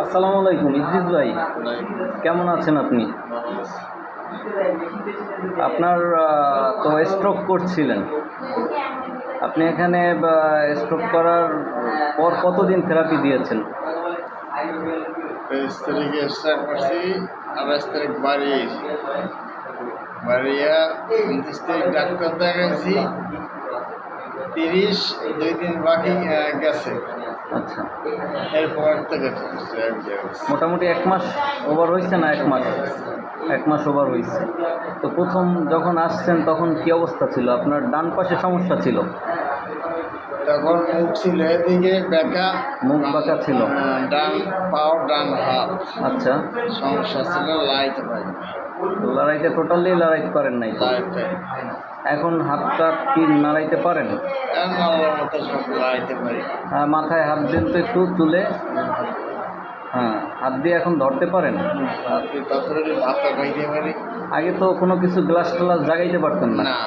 আসসালামু আলাইকুম ইদ্রিস ভাই, কেমন আছেন আপনি? আপনার তো স্ট্রোক করছিলেন। আপনি এখানে স্ট্রোক করার পর কতদিন থেরাপি দিয়েছেন? 23 তারিখে স্টার্ট করছি, 28 তারিখ বাড়িয়া 29 তারিখ ডাক্তার দেখাইছি, 2 দিন বাকি গেছে। আচ্ছা, এরপর থেকে মোটামুটি 1 মাস ওভার হয়েছে না? 1 মাস ওভার হয়েছে। তো প্রথম যখন আসছেন তখন কি অবস্থা ছিল? আপনার ডান পাশে সমস্যা ছিল? তখন মুখ ছিল এদিকে বেঁকা, মুখ বাঁকা ছিল। ডান পাও ডান হাত। আচ্ছা, সমস্যা ছিল, লাইতে পারি টোটালি লড়াইতে পারেন নাই তো? এখন হাতটা কি নাড়াইতে পারেন? মতো সব লাইতে পারি। মাথায় হাত দিন তো একটু তুলে। হ্যাঁ, হাত দিয়ে এখন ধরতে পারেন? ভাতটা খাইতে পারি। আগে তো কোনো কিছু গ্লাস ট্লাস জাগাইতে পারতেন না? না,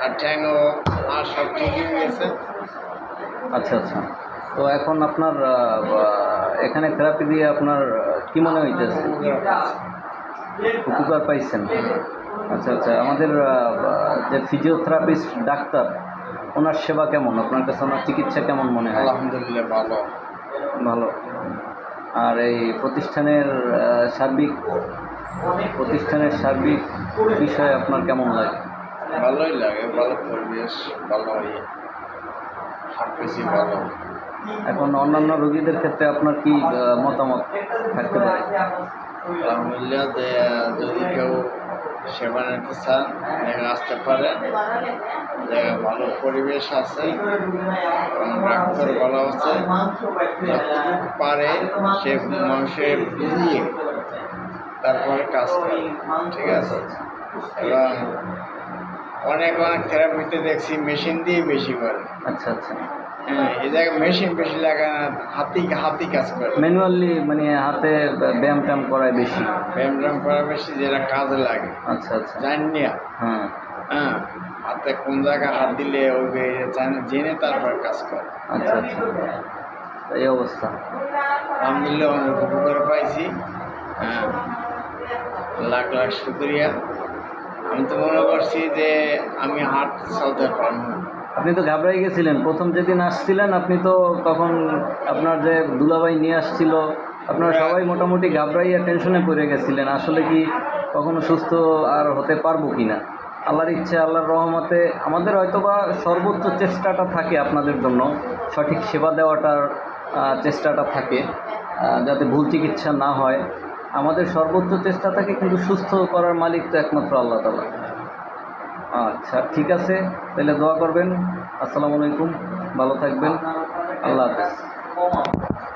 আর ঠ্যাংও আর সব ঠিক হয়ে গেছে। আচ্ছা আচ্ছা। তো এখন আপনার এখানে থেরাপি দিয়ে আপনার কি মনে হইতেছে? উপকার পাইছেন? আচ্ছা আচ্ছা। আমাদের যে ফিজিওথেরাপিস্ট ডাক্তার, ওনার সেবা কেমন আপনার কাছে? ওনার চিকিৎসা কেমন মনে হয়? আলহামদুলিল্লাহ ভালো। ভালো। আর এই প্রতিষ্ঠানের সার্বিক বিষয়ে আপনার কেমন লাগে? ভালোই লাগে, ভালো পরিবেশ, ভালো সব কিছুই ভালো। এখন অন্যান্য রোগীদের ক্ষেত্রে আপনার কি মতামত থাকতে পারে? আলহামদুলিল্লাহ, যে যদি কেউ সেবা নিতে চান আসতে পারে, ভালো পরিবেশ আছে এবং ডাক্তার ভালো আছে, যতটুকু পারে সে মানুষের বুঝিয়ে তারপরে কাজ করে। ঠিক আছে। এবং অনেক থেরাপিতে দেখছি মেশিন দিয়ে বেশি করে। আচ্ছা আচ্ছা। এই জায়গায় মেশিন বেশি লাগে না, হাতি কাজ করে, ম্যানুয়ালি, মানে হাতে ব্যায়াম ট্যাম করায় বেশি। ব্যায়াম ট্যায়াম করা বেশি, যেটা কাজে লাগে। আচ্ছা আচ্ছা। জানি হ্যাঁ হ্যাঁ, হাতে কোন জায়গায় হাত দিলে ওই জেনে তারপর কাজ করে। আচ্ছা আচ্ছা, এই অবস্থা। আলহামদুলিল্লাহ অনেক উপকার পাইছি। হ্যাঁ, লাখ লাখ শুক্রিয়া। আমি তো মনে করছি যে আমি হাট চলতে পারবো। আপনি তো ঘাবড়াই গেছিলেন প্রথম যেদিন আসছিলেন। আপনি তো তখন আপনার যে দুলাভাই নিয়ে আসছিল, আপনারা সবাই মোটামুটি ঘাবড়াইয়া টেনশনে পড়ে গেছিলেন, আসলে কি কখনো সুস্থ আর হতে পারবো কি না। আল্লাহর ইচ্ছে, আল্লাহর রহমতে আমাদের হয়তোবা সর্বোচ্চ চেষ্টাটা থাকে আপনাদের জন্য, সঠিক সেবা দেওয়াটার চেষ্টাটা থাকে, যাতে ভুল চিকিৎসা না হয়। আমাদের সর্বোচ্চ চেষ্টা থাকে, কিন্তু সুস্থ করার মালিক তো একমাত্র আল্লাহ তাআলা। আচ্ছা ঠিক আছে, তাহলে দোয়া করবেন। আসসালামু আলাইকুম, ভালো থাকবেন, আল্লাহ হাফেজ।